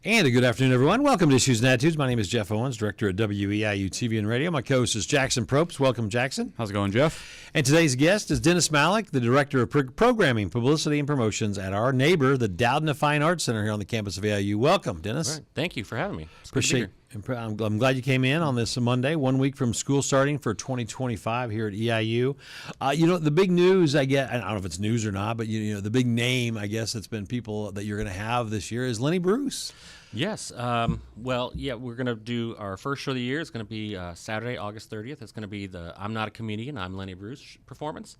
And a good afternoon, everyone. Welcome to Issues and Attitudes. My name is Jeff Owens, director at WEIU TV and Radio. My co-host is Jackson Probst. Welcome, Jackson. How's it going, Jeff? And today's guest is Dennis Malak, the director of programming, publicity, and promotions at our neighbor, the Doudna Fine Arts Center here on the campus of EIU. Welcome, Dennis. Right. Thank you for having me. Appreciate. I'm glad you came in on this Monday, 1 week from school starting for 2025 here at EIU. The big news I don't know if it's news or not, but the big name I guess that's been people that you're going to have this year is Lenny Bruce. Yes. We're going to do our first show of the year. It's going to be Saturday, August 30th. It's going to be the I'm Not a Comedian, I'm Lenny Bruce performance.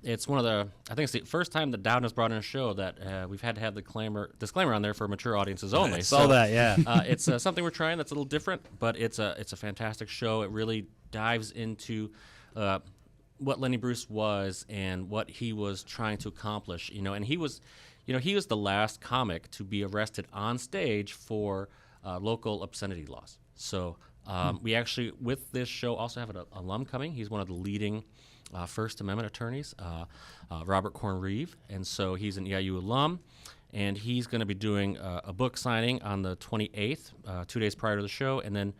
It's I think it's the first time that Doudna's brought in a show that we've had to have the disclaimer on there for mature audiences only. I saw that, yeah. It's something we're trying that's a little different, but it's a fantastic show. It really dives into what Lenny Bruce was and what he was trying to accomplish. And he was the last comic to be arrested on stage for local obscenity laws. So we actually, with this show, also have an alum coming. He's one of the leading First Amendment attorneys, Robert Corn-Reeve, and so he's an EIU alum, and he's going to be doing a book signing on the 28th, 2 days prior to the show, and then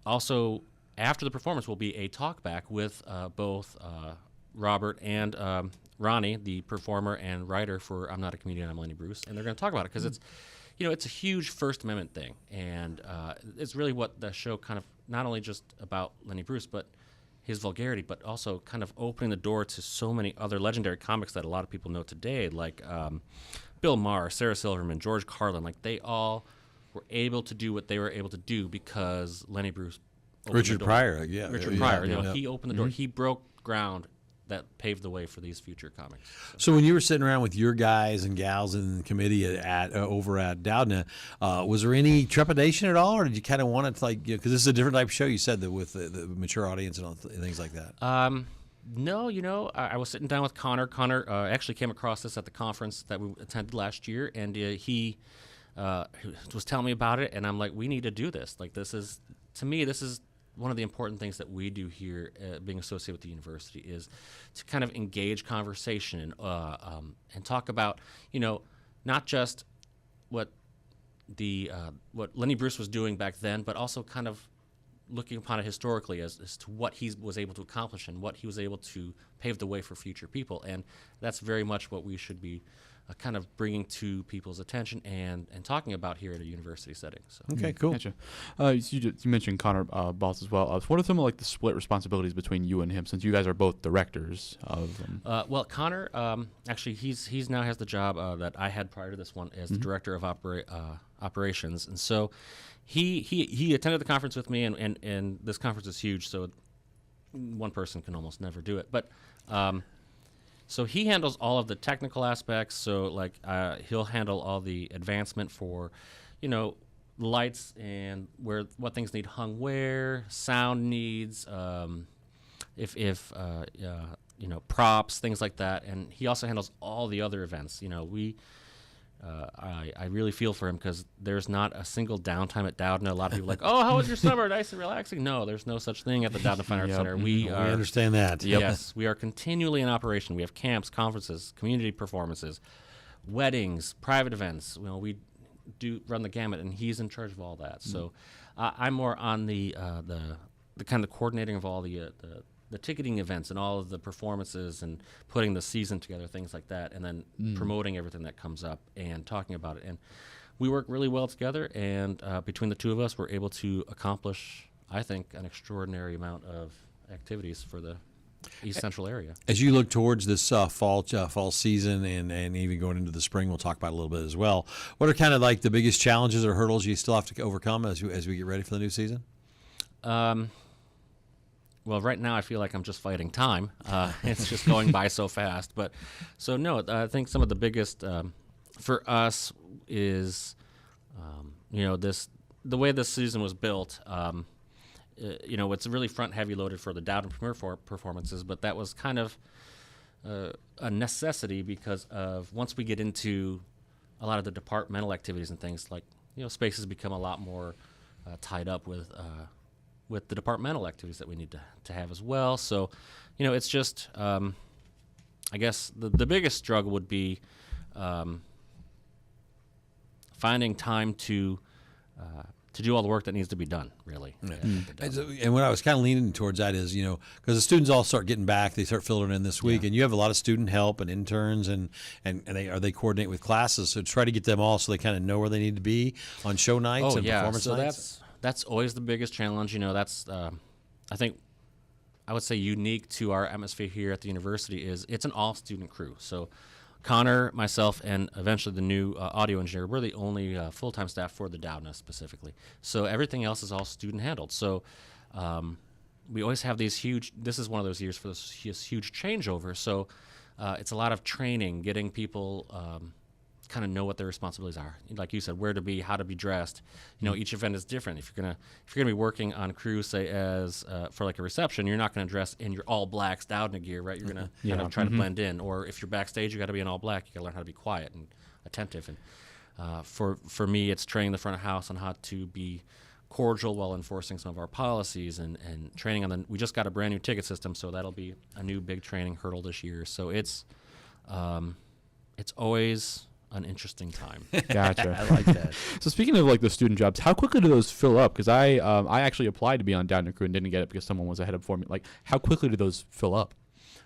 also after the performance will be a talkback with both Robert and Ronnie, the performer and writer for I'm Not a Comedian, I'm Lenny Bruce, and they're going to talk about it because it's a huge First Amendment thing, and it's really what the show kind of not only just about Lenny Bruce, but his vulgarity, but also kind of opening the door to so many other legendary comics that a lot of people know today, like Bill Maher, Sarah Silverman, George Carlin. Like they all were able to do what they were able to do because Lenny Bruce Richard Pryor, Pryor. He opened the door. He broke ground that paved the way for these future comics. So when you were sitting around with your guys and gals in the committee over at Doudna, was there any trepidation at all, or did you kind of want it to because this is a different type of show? You said that with the mature audience and things like that. No, I was sitting down with Connor. Connor actually came across this at the conference that we attended last year, and he was telling me about it, and I'm like, we need to do this. Like this is one of the important things that we do here, being associated with the university, is to kind of engage conversation and talk about, not just what Lenny Bruce was doing back then, but also kind of looking upon it historically as to what he was able to accomplish and what he was able to pave the way for future people. And that's very much what we should be kind of bringing to people's attention and talking about here at a university setting. So. Okay, cool. Gotcha. You mentioned Connor Balls as well. What are some of the split responsibilities between you and him, since you guys are both directors of? Well, Connor actually he's now has the job that I had prior to this one as the director of operations, and so he attended the conference with me, and this conference is huge, so one person can almost never do it, but. So he handles all of the technical aspects. So he'll handle all the advancement for, lights and what things need hung where, sound needs, props, things like that. And he also handles all the other events. I really feel for him because there's not a single downtime at Doudna. A lot of people are like, oh, how was your summer? Nice and relaxing. No, there's no such thing at the Doudna Fine Arts Center. We understand that. Yep. Yes, we are continually in operation. We have camps, conferences, community performances, weddings, private events. We do run the gamut, and he's in charge of all that. So I'm more on the kind of coordinating of all the ticketing events and all of the performances and putting the season together, things like that, and then promoting everything that comes up and talking about it. And we work really well together, and between the two of us, we're able to accomplish, I think, an extraordinary amount of activities for the East Central area. As you look towards this fall season and even going into the spring, we'll talk about it a little bit as well. What are kind of the biggest challenges or hurdles you still have to overcome as we get ready for the new season? Well, right now I feel like I'm just fighting time. It's just going by so fast. But so no, I think some of the biggest for us is, the way this season was built. It's really front heavy loaded for the Doudna premiere performances, but that was kind of a necessity because of once we get into a lot of the departmental activities and things spaces become a lot more tied up with the departmental activities that we need to have as well. So, it's just, I guess the biggest struggle would be finding time to do all the work that needs to be done, really. Yeah. at the And, Doudna. and what I was kind of leaning towards that is, because the students all start getting back, they start filtering in this week, and you have a lot of student help and interns, and they coordinate with classes. So try to get them all so they kind of know where they need to be on show nights and performance so nights. that's always the biggest challenge. That's I think I would say unique to our atmosphere here at the university is it's an all-student crew. So Connor, myself, and eventually the new audio engineer, we're the only full-time staff for the Doudna specifically. So everything else is all student-handled. So we always have these huge, this is one of those years for this huge changeover. So it's a lot of training, getting people kind of know what their responsibilities are. Like you said, where to be, how to be dressed. Each event is different. If you're gonna be working on crew, say as for like a reception, you're not gonna dress in your all blacks Doudna gear, right? You're gonna kind of try to blend in. Or if you're backstage, you got to be in all black. You got to learn how to be quiet and attentive. And for me, it's training the front of house on how to be cordial while enforcing some of our policies and training on we just got a brand new ticket system, so that'll be a new big training hurdle this year. So it's always an interesting time. Gotcha. I like that. So speaking of like the student jobs, how quickly do those fill up? Because I actually applied to be on Doudna crew and didn't get it because someone was ahead of for me. Like, how quickly do those fill up?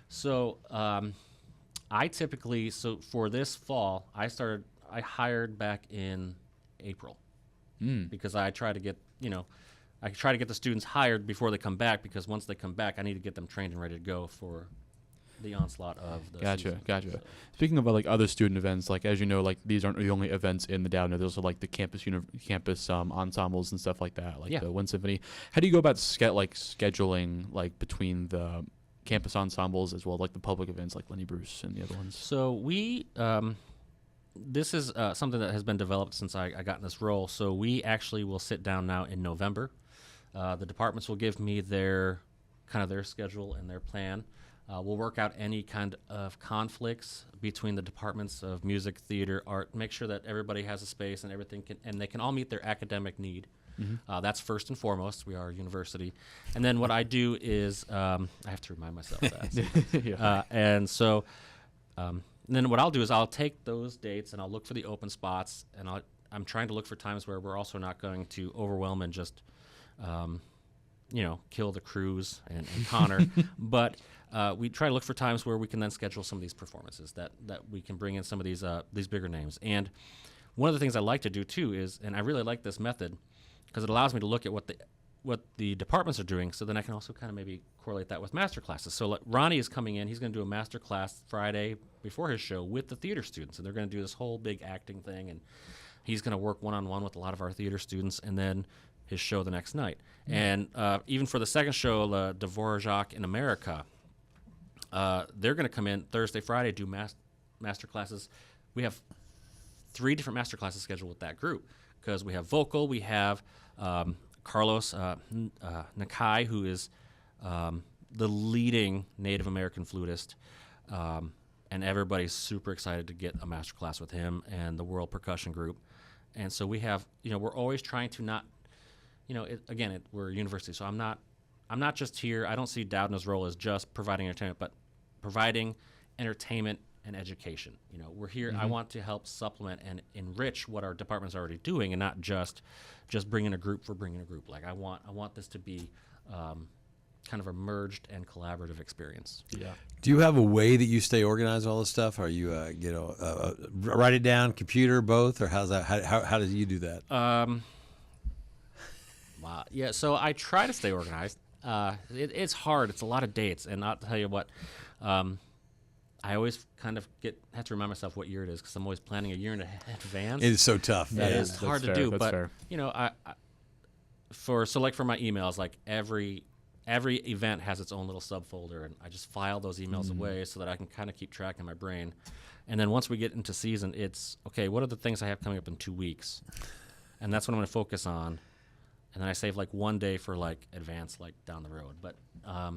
So I typically, for this fall, I hired back in April because I try to get the students hired before they come back, because once they come back, I need to get them trained and ready to go for the onslaught of the season. Gotcha. So. Speaking of like other student events, like as you know, like these aren't the only events in the Doudna. There's also like the campus ensembles and stuff like that, like the Wind Symphony. How do you go about scheduling like between the campus ensembles as well as like the public events like Lenny Bruce and the other ones? So we this is something that has been developed since I got in this role. So we actually will sit down now in November. The departments will give me their schedule and their plan. We'll work out any kind of conflicts between the departments of music, theater, art, make sure that everybody has a space and and they can all meet their academic need. That's first and foremost. We are a university. And then what I do is, I have to remind myself that. And then what I'll do is I'll take those dates and I'll look for the open spots, and I'm trying to look for times where we're also not going to overwhelm and just, kill the crews and Connor. But we try to look for times where we can then schedule some of these performances that we can bring in some of these bigger names. And one of the things I like to do too is, and I really like this method because it allows me to look at what the departments are doing, so then I can also kind of maybe correlate that with master classes. So like Ronnie is coming in, he's going to do a master class Friday before his show with the theater students, and they're going to do this whole big acting thing, and he's going to work one-on-one with a lot of our theater students, and then his show the next night. And even for the second show, Dvorak in America, they're going to come in Thursday, Friday, do master classes. We have 3 different master classes scheduled with that group because we have vocal, we have Carlos Nakai, who is the leading Native American flutist, and everybody's super excited to get a master class with him and the World Percussion Group. And so we have, we're always trying to not, we're a university, so I'm not just here. I don't see Doudna's role as just providing entertainment, but providing entertainment and education. We're here. I want to help supplement and enrich what our department's already doing, and not just bring in a group for bringing a group. Like I want this to be kind of a merged and collaborative experience. Yeah. Do you have a way that you stay organized all this stuff? Are you write it down, computer, both, or how's that? How do you do that? Wow. Yeah. So I try to stay organized. It's hard. It's a lot of dates, and I'll tell you what. I always kind of have to remind myself what year it is because I'm always planning a year in advance. It is so tough. That is hard to do. That's but fair. For my emails, like every event has its own little subfolder, and I just file those emails away so that I can kind of keep track in my brain. And then once we get into season, it's okay. What are the things I have coming up in 2 weeks? And that's what I'm going to focus on. And then I save like one day for like advance, like down the road. But at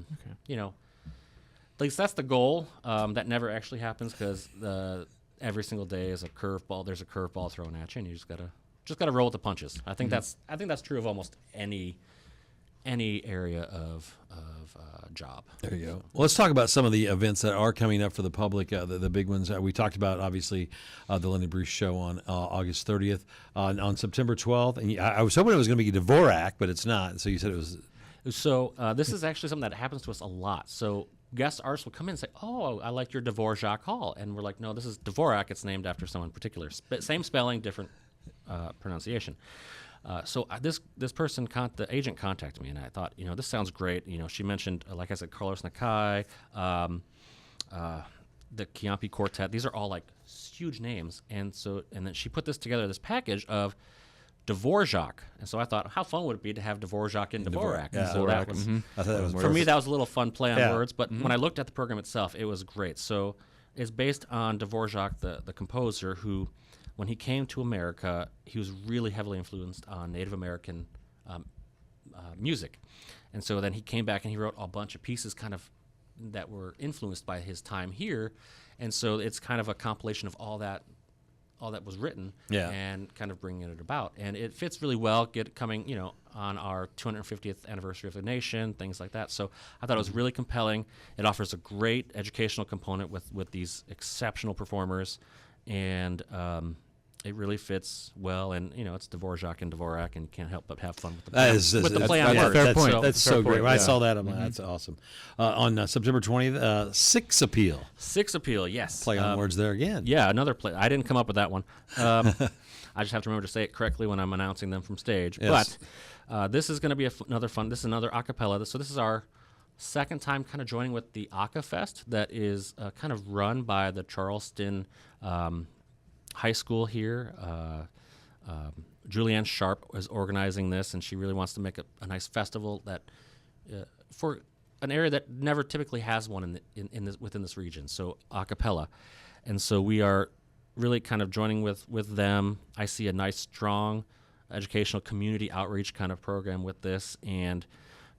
least that's the goal. That never actually happens because every single day is a curveball. There's a curveball thrown at you, and you just gotta roll with the punches. I think that's true of almost any any area of job. There you go. Well, let's talk about some of the events that are coming up for the public, the big ones. We talked about, obviously, the Lenny Bruce Show on August 30th. On September 12th, and I was hoping it was going to be Dvorak, but it's not. So you said it was... So this is actually something that happens to us a lot. So guest artists will come in and say, "Oh, I like your Dvorak Hall," and we're like, "No, this is Dvorak. It's named after someone particular. Same spelling, different pronunciation." So this person, the agent, contacted me, and I thought, this sounds great. She mentioned, like I said, Carlos Nakai, the Chiampi Quartet. These are all like huge names, and then she put this together, this package of Dvorak, and so I thought, how fun would it be to have Dvorak and Dvorak? Yeah. So that was, I thought that was for me, that was a little fun play on Yeah. words. But when I looked at the program itself, it was great. So it's based on Dvorak, the composer, who, when he came to America, he was really heavily influenced on Native American music, and so then he came back and he wrote a bunch of pieces, kind of that were influenced by his time here, and so it's kind of a compilation of all that was written, and kind of bringing it about. And it fits really well, coming on our 250th anniversary of the nation, things like that. So I thought it was really compelling. It offers a great educational component with these exceptional performers, and it really fits well. And it's Dvorak and Dvorak, and you can't help but have fun with the play on words. Fair point. So, That's so great. When I saw that, I'm like, that's awesome. On September 20th, Six Appeal. Six Appeal, yes. Play on words there again. Yeah, another play. I didn't come up with that one. I just have to remember to say it correctly when I'm announcing them from stage. Yes. But this is going to be another fun. This is another a cappella. So this is our second time kind of joining with the Aka Fest that is kind of run by the Charleston High School here. Julianne Sharp is organizing this, and she really wants to make a nice festival that for an area that never typically has one within this region. So a cappella, and so we are really kind of joining with them. I see a nice, strong educational community outreach kind of program with this, and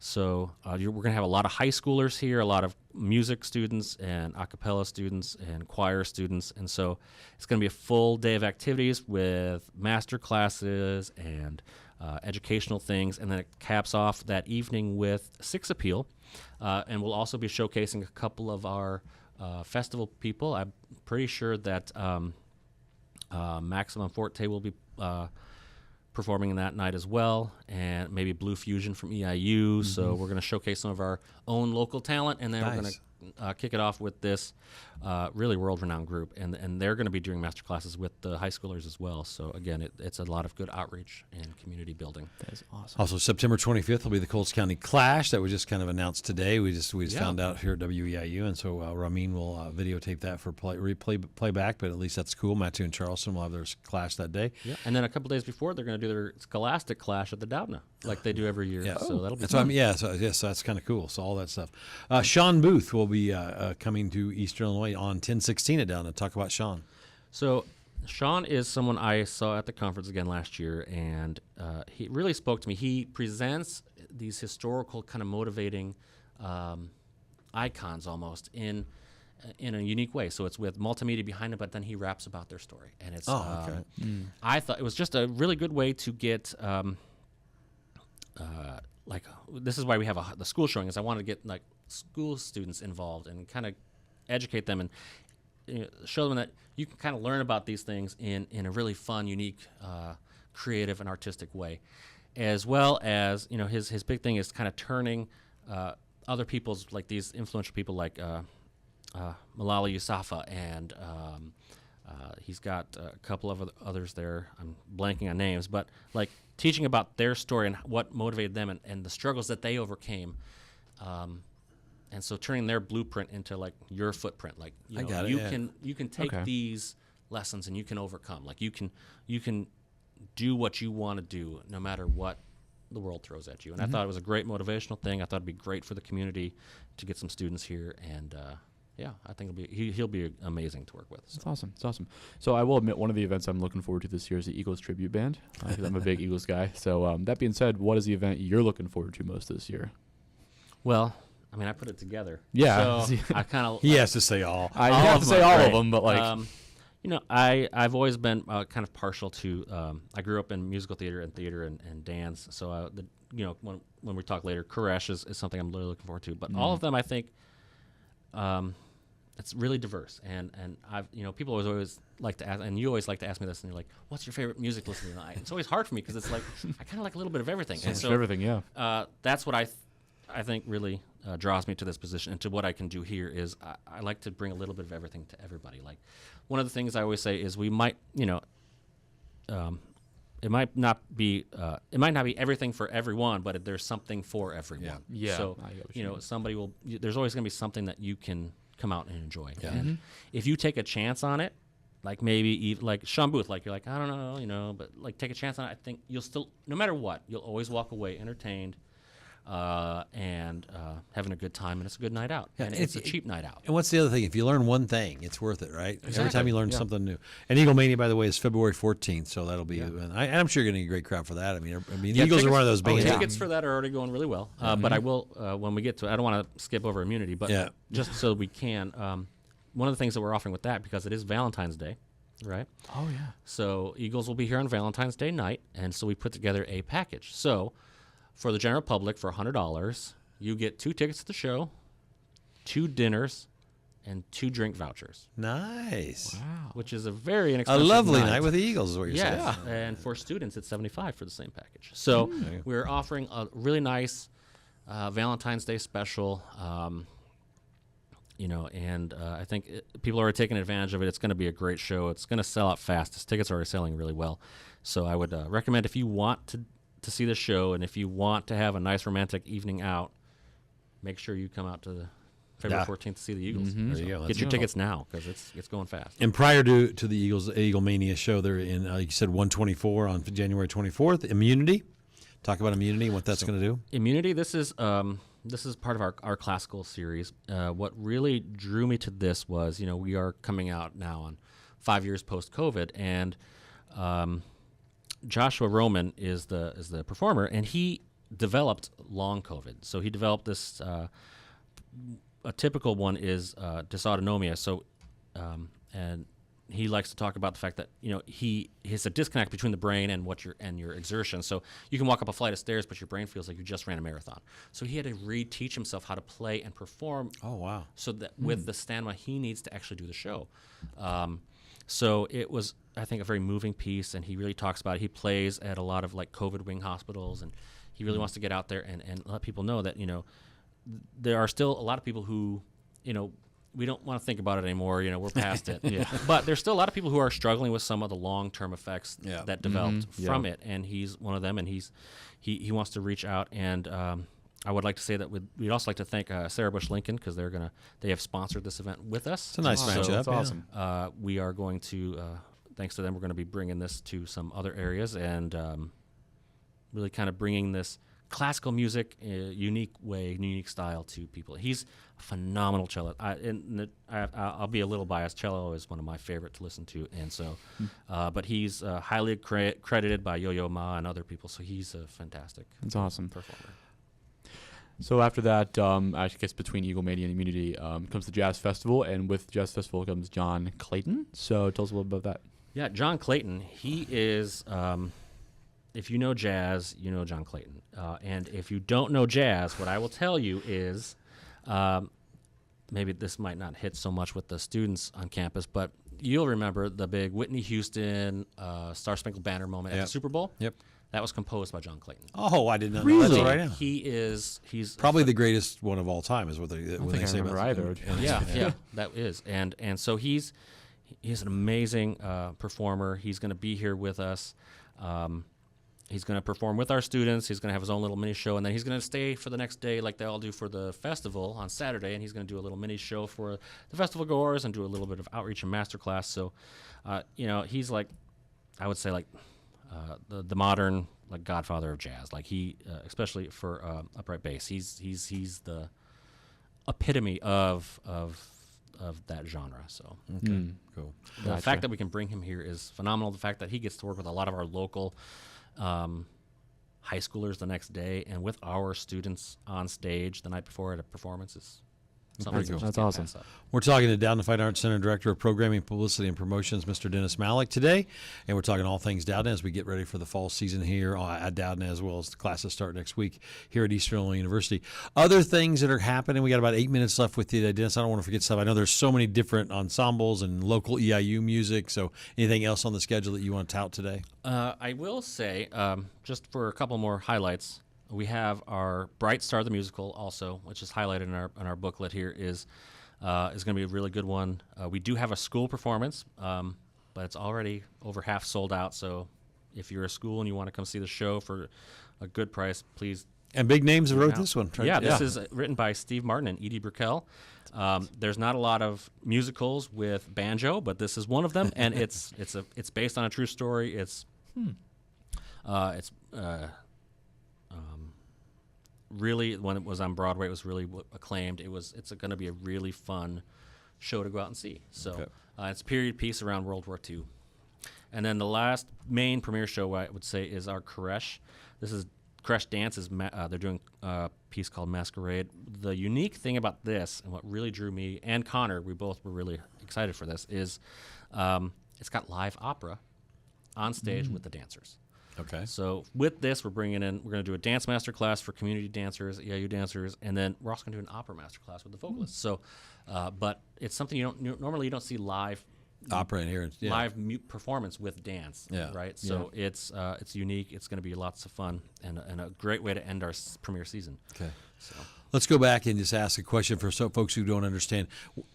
so we're going to have a lot of high schoolers here, a lot of music students and a cappella students and choir students, and so it's going to be a full day of activities with master classes and educational things, and then it caps off that evening with Six Appeal, and we'll also be showcasing a couple of our festival people. I'm pretty sure that Maximum Forte will be performing that night as well, and maybe Blue Fusion from EIU. So we're going to showcase some of our own local talent, and then we're going to kick it off with this really world-renowned group, and they're going to be doing master classes with the high schoolers as well. So again, it's a lot of good outreach and community building. That is awesome. Also, September 25th will be the Coles County Clash that was just kind of announced today. We just found out here at WEIU, and so Ramin will videotape that for playback. But at least that's cool. Matthew and Charleston will have their clash that day. Yeah, and then a couple days before, they're going to do their Scholastic Clash at the Doudna, like they do every year. Yeah. So that'll be That's fun. so that's kind of cool. So all that stuff. Sean Booth will be coming to Eastern Illinois on 10/16 at Doudna. Talk about Sean. So Sean is someone I saw at the conference again last year, and he really spoke to me. He presents these historical kind of motivating icons almost in a unique way. So it's with multimedia behind it, but then he raps about their story, and it's. I thought it was just a really good way to get. Like this is why we have the school showing, is I wanted to get like school students involved and kind of educate them and show them that you can kind of learn about these things in a really fun, unique, creative, and artistic way, as well as his big thing is kind of turning other people's, like these influential people like Malala Yousafzai, and he's got a couple of others there. I'm blanking on names, but like teaching about their story and what motivated them and the struggles that they overcame. And so turning their blueprint into like your footprint, like you can take these lessons and you can overcome. Like you can do what you want to do no matter what the world throws at you. And I thought it was a great motivational thing. I thought it'd be great for the community to get some students here, and I think he'll be amazing to work with. So. That's awesome. It's awesome. So I will admit, one of the events I'm looking forward to this year is the Eagles tribute band, because I'm a big Eagles guy. So that being said, what is the event you're looking forward to most this year? Well, I mean, I put it together. Yeah. So I kind of. He has to say all. I have to say all of them, but like. I've always been kind of partial to. I grew up in musical theater and dance. So when we talk later, Koresh is something I'm really looking forward to. But all of them, I think, it's really diverse. And I've people always like to ask, and you always like to ask me this, and you're like, "What's your favorite music listening night?" It's always hard for me because it's like I kind of like a little bit of everything. And so everything, yeah. That's what I think really draws me to this position, and to what I can do here is I like to bring a little bit of everything to everybody. Like one of the things I always say is we might, it might not be everything for everyone, but there's something for everyone. Yeah. So I get what you mean. somebody will. There's always going to be something that you can come out and enjoy. Yeah. And if you take a chance on it, like maybe like Sean Booth, like you're like I don't know, but like take a chance on it. I think you'll still, no matter what, you'll always walk away entertained. And having a good time, and it's a good night out. Yeah, and it's a cheap night out. And what's the other thing? If you learn one thing, it's worth it, right? Every Exactly. time you learn something new. And Eagle Mania, by the way, is February 14th, so that'll be. And I'm sure you're going to get a great crowd for that. I mean, Eagles are one of those bands. Tickets for that are already going really well. But I will when we get to it. I don't want to skip over immunity, but just so we can. One of the things that we're offering with that, because it is Valentine's Day, right? Oh yeah. So Eagles will be here on Valentine's Day night, and so we put together a package. So for the general public, for $100, you get 2 tickets to the show, 2 dinners, and 2 drink vouchers. Nice. Wow. Which is a very A inexpensive lovely night with the Eagles is what you're saying. Yeah, and for students, it's $75 for the same package. So we're offering a really nice Valentine's Day special. And I think people are already taking advantage of it. It's going to be a great show. It's going to sell out fast. These tickets are already selling really well. So I would recommend, if you want to see the show, and if you want to have a nice romantic evening out, make sure you come out to the February 14th to see the Eagles. There you go. Get your tickets now, because it's going fast. And prior to the Eagle Mania show, they're in, like you said, 124 on January 24th. Immunity. Talk about Immunity and what that's going to do. Immunity, this is part of our classical series. What really drew me to this was, we are coming out now on 5 years post-COVID, and Joshua Roman is the performer, and he developed long COVID. So he developed this. A typical one is dysautonomia. So, and he likes to talk about the fact that he has a disconnect between the brain and your exertion. So you can walk up a flight of stairs, but your brain feels like you just ran a marathon. So he had to reteach himself how to play and perform. Oh wow! So that with the stamina he needs to actually do the show. So it was, I think, a very moving piece, and he really talks about it. He plays at a lot of like COVID wing hospitals, and he really wants to get out there and let people know that there are still a lot of people who we don't want to think about it anymore. We're past it. But there's still a lot of people who are struggling with some of the long-term effects that developed from it, and he's one of them. And he wants to reach out, and I would like to say that we'd also like to thank Sarah Bush Lincoln, because they have sponsored this event with us. It's a nice matchup. That's awesome. We are going to, thanks to them, we're going to be bringing this to some other areas, and really kind of bringing this classical music, unique style to people. He's a phenomenal cello. I'll be a little biased. Cello is one of my favorite to listen to, and so, but he's highly credited by Yo-Yo Ma and other people. So he's a fantastic. That's awesome. Performer. So after that, I guess between Eagle Mania and Immunity comes the Jazz Festival, and with the Jazz Festival comes John Clayton. So tell us a little bit about that. Yeah, John Clayton. He is. If you know jazz, you know John Clayton. And if you don't know jazz, what I will tell you is, maybe this might not hit so much with the students on campus, but you'll remember the big Whitney Houston Star Spangled Banner moment at the Super Bowl. Yep. That was composed by John Clayton. Oh, I did not know that. Right now. He's Probably the greatest one of all time, is what they say remember about either. Yeah, that is. And so he's an amazing performer. He's going to be here with us. He's going to perform with our students. He's going to have his own little mini show, and then he's going to stay for the next day like they all do for the festival on Saturday, and he's going to do a little mini show for the festival goers and do a little bit of outreach and masterclass. So, he's like, I would say, like the modern like godfather of jazz. Like he, especially for upright bass, he's the epitome of that genre. So Cool. the fact that we can bring him here is phenomenal. The fact that he gets to work with a lot of our local high schoolers the next day, and with our students on stage the night before at a performance, is Something cool. you just That's can't awesome. pass up. We're talking to Doudna Fine Arts Center Director of Programming, Publicity, and Promotions, Mr. Dennis Malak, today. And we're talking all things Doudna as we get ready for the fall season here at Doudna, as well as the classes start next week here at Eastern Illinois University. Other things that are happening, we got about 8 minutes left with you today, Dennis. I don't want to forget stuff. I know there's so many different ensembles and local EIU music. So anything else on the schedule that you want to tout today? I will say, just for a couple more highlights, we have our Bright Star the Musical also, which is highlighted in our booklet here, is going to be a really good one. We do have a school performance, but it's already over half sold out. So if you're a school and you want to come see the show for a good price, please. And big names have wrote Now. this one. Yeah, this is written by Steve Martin and Edie Brickell. There's not a lot of musicals with banjo, but this is one of them, and it's based on a true story. It's really, when it was on Broadway, it was really acclaimed. It's going to be a really fun show to go out and see. So Okay. it's a period piece around World War II. And then the last main premiere show I would say is our Koresh. This is Koresh Dance. They're doing a piece called Masquerade. The unique thing about this, and what really drew me and Connor, we both were really excited for this, is it's got live opera on stage with the dancers. Okay. So with this, we're going to do a dance master class for community dancers, EIU dancers, and then we're also going to do an opera master class with the vocalists. So, but it's something you don't see live Opera in here. Yeah. live mute performance with dance. Yeah. Right. So it's unique. It's going to be lots of fun and a great way to end our premiere season. Okay. So. Let's go back and just ask a question for some folks who don't understand.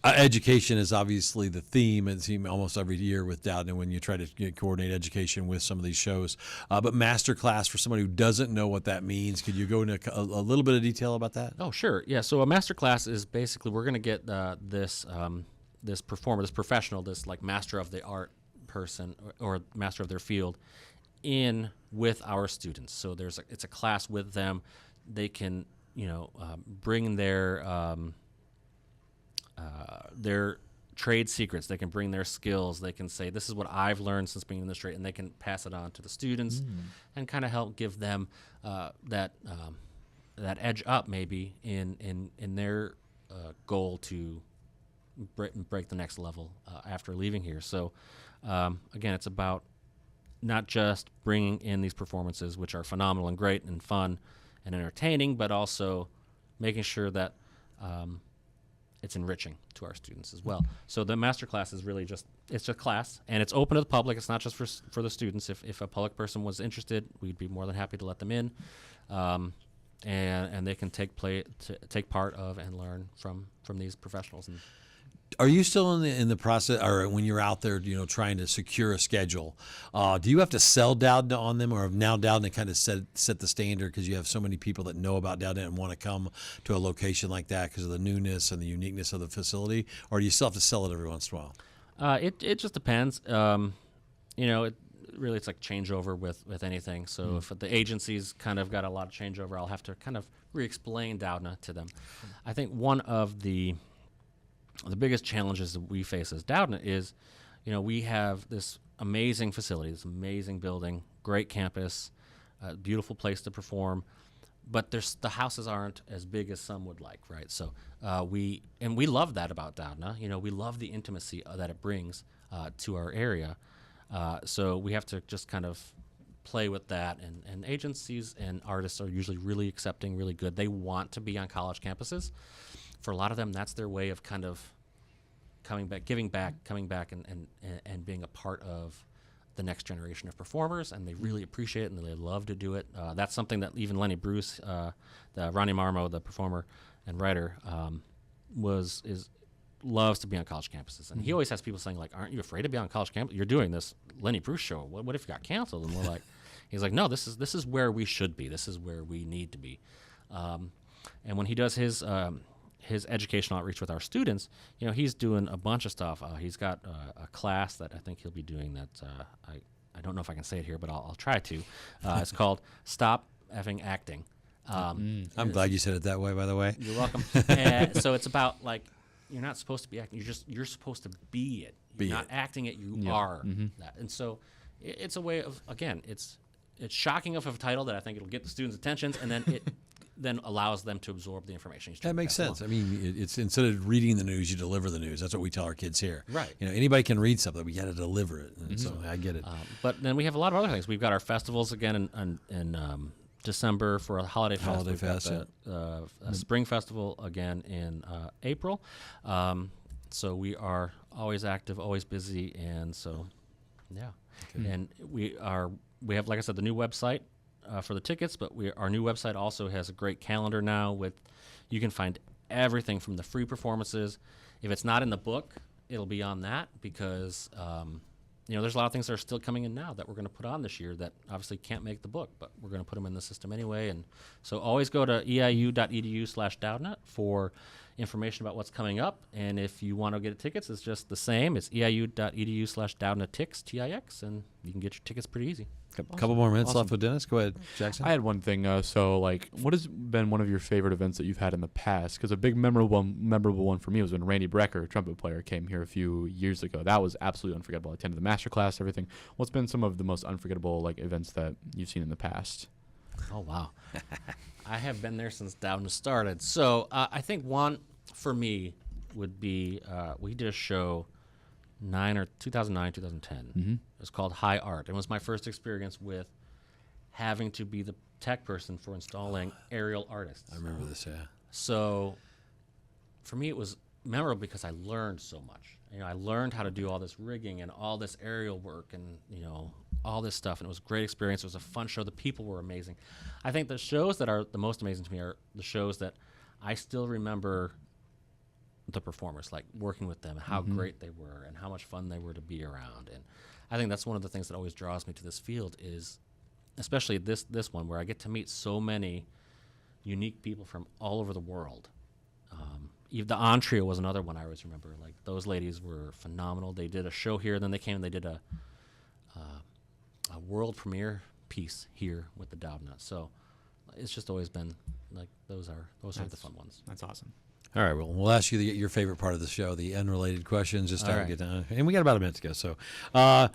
Education is obviously the theme, it seems almost every year with Doudna when you try to coordinate education with some of these shows. But master class, for somebody who doesn't know what that means, could you go into a little bit of detail about that? Oh, sure. Yeah. So a master class is basically we're going to get this performer, this professional, this like master of the art person or master of their field in with our students. So it's a class with them. They can bring their trade secrets. They can bring their skills. They can say, this is what I've learned since being in this trade, and they can pass it on to the students and kind of help give them that edge up maybe in their goal to break the next level after leaving here. So again, it's about not just bringing in these performances, which are phenomenal and great and fun and entertaining, but also making sure that it's enriching to our students as well. So the master class is really it's a class, and it's open to the public. It's not just for the students. If a public person was interested, we'd be more than happy to let them in, and they can take part of and learn from these professionals. And Are you still in the process, or when you're out there, trying to secure a schedule? Do you have to sell Doudna on them, or have now Doudna kind of set the standard because you have so many people that know about Doudna and want to come to a location like that because of the newness and the uniqueness of the facility, or do you still have to sell it every once in a while? It just depends. Really it's like changeover with anything. So if the agency's kind of got a lot of changeover, I'll have to kind of re-explain Doudna to them. I think one of the biggest challenges that we face as Doudna is, we have this amazing facility, this amazing building, great campus, beautiful place to perform, but the houses aren't as big as some would like, right? So we love that about Doudna. We love the intimacy that it brings to our area. So we have to just kind of play with that, and agencies and artists are usually really accepting, really good. They want to be on college campuses. For a lot of them, that's their way of kind of coming back, giving back, coming back, and being a part of the next generation of performers, and they really appreciate it, and they love to do it. That's something that even Lenny Bruce, Ronnie Marmo, the performer and writer, loves to be on college campuses. And he always has people saying, like, aren't you afraid to be on college campus? You're doing this Lenny Bruce show. What if you got canceled? And we're like, he's like, no, this is where we should be. This is where we need to be. And when he does his educational outreach with our students, he's doing a bunch of stuff. He's got a class that I think he'll be doing that I don't know if I can say it here, but I'll try to. It's called Stop Effing Acting. I'm glad you said it that way, by the way. You're welcome. So it's about, like, you're not supposed to be acting. You're supposed to be it. You're not acting it. You are that. And so it's a way of, again, it's shocking of a title that I think it'll get the students' attentions, and then then allows them to absorb the information. That makes sense. I mean, it's instead of reading the news, you deliver the news. That's what we tell our kids here. Right. Anybody can read something, we got to deliver it. And so I get it. But then we have a lot of other things. We've got our festivals again in December for a holiday fest. Holiday We've got fest, a spring festival again in April. So we are always active, always busy, and so yeah. Okay. And we have, like I said, the new website for the tickets, but our new website also has a great calendar now you can find everything from the free performances. If it's not in the book, it'll be on that because there's a lot of things that are still coming in now that we're going to put on this year that obviously can't make the book, but we're going to put them in the system anyway. And so always go to eiu.edu/Doudna for information about what's coming up. And if you want to get tickets, it's just the same. It's eiu.edu/DoudnaTix, TIX, and you can get your tickets pretty easy. A couple more minutes left with Dennis. Go ahead, Jackson. I had one thing. So, what has been one of your favorite events that you've had in the past? Because a big memorable one for me was when Randy Brecker, trumpet player, came here a few years ago. That was absolutely unforgettable. I attended the master class, everything. What's been some of the most unforgettable events that you've seen in the past? Oh, wow. I have been there since Doudna started. So I think one for me would be we did a show 2009, 2010. Mm-hmm. It was called High Art. It was my first experience with having to be the tech person for installing aerial artists. I remember this, yeah. So for me, it was memorable because I learned so much. I learned how to do all this rigging and all this aerial work and, all this stuff. And it was a great experience. It was a fun show. The people were amazing. I think the shows that are the most amazing to me are the shows that I still remember the performers, like working with them, how great they were and how much fun they were to be around. And I think that's one of the things that always draws me to this field is, especially this one, where I get to meet so many unique people from all over the world. Even the On Trio was another one I always remember. Like, those ladies were phenomenal. They did a show here, then they came and they did a world premiere piece here with the Doudna. So it's just always been like those are the fun ones. That's awesome. All right, well, we'll ask you your favorite part of the show, the unrelated questions, just to get down. And we got about a minute to go. So, are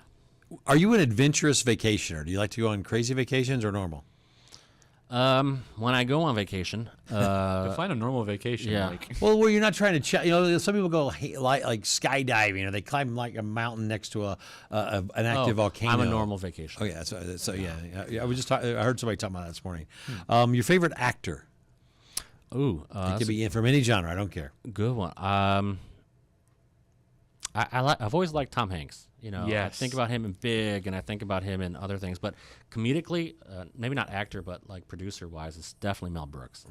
you an adventurous vacationer? Do you like to go on crazy vacations or normal? When I go on vacation, define a normal vacation. Yeah. Well, where you're not trying to, some people go like skydiving, or they climb like a mountain next to an active volcano. I'm a normal vacation. Oh yeah, so yeah. I was just I heard somebody talking about that this morning. Your favorite actor? Ooh, it could be from any genre. I don't care. Good one. I've always liked Tom Hanks. I think about him in Big, and I think about him in other things. But comedically, maybe not actor, but like producer-wise, it's definitely Mel Brooks.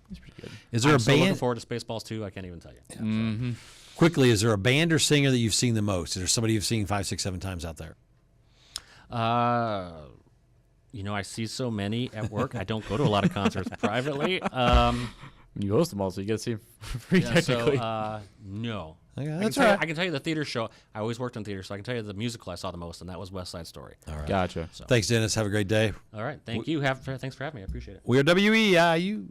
He's pretty good. Is there I'm a so band? looking forward to Spaceballs 2. I can't even tell you. Yeah, Mm-hmm. Quickly, is there a band or singer that you've seen the most? Is there somebody you've seen 5, 6, 7 times out there? I see so many at work. I don't go to a lot of concerts privately. You host them all, so you get to see them free technically. So, no. Okay, I that's right. I can tell you the theater show. I always worked in theater, so I can tell you the musical I saw the most, and that was West Side Story. All right. Gotcha. Thanks, Dennis. Have a great day. All right. Thanks for having me. I appreciate it. We are WEIU.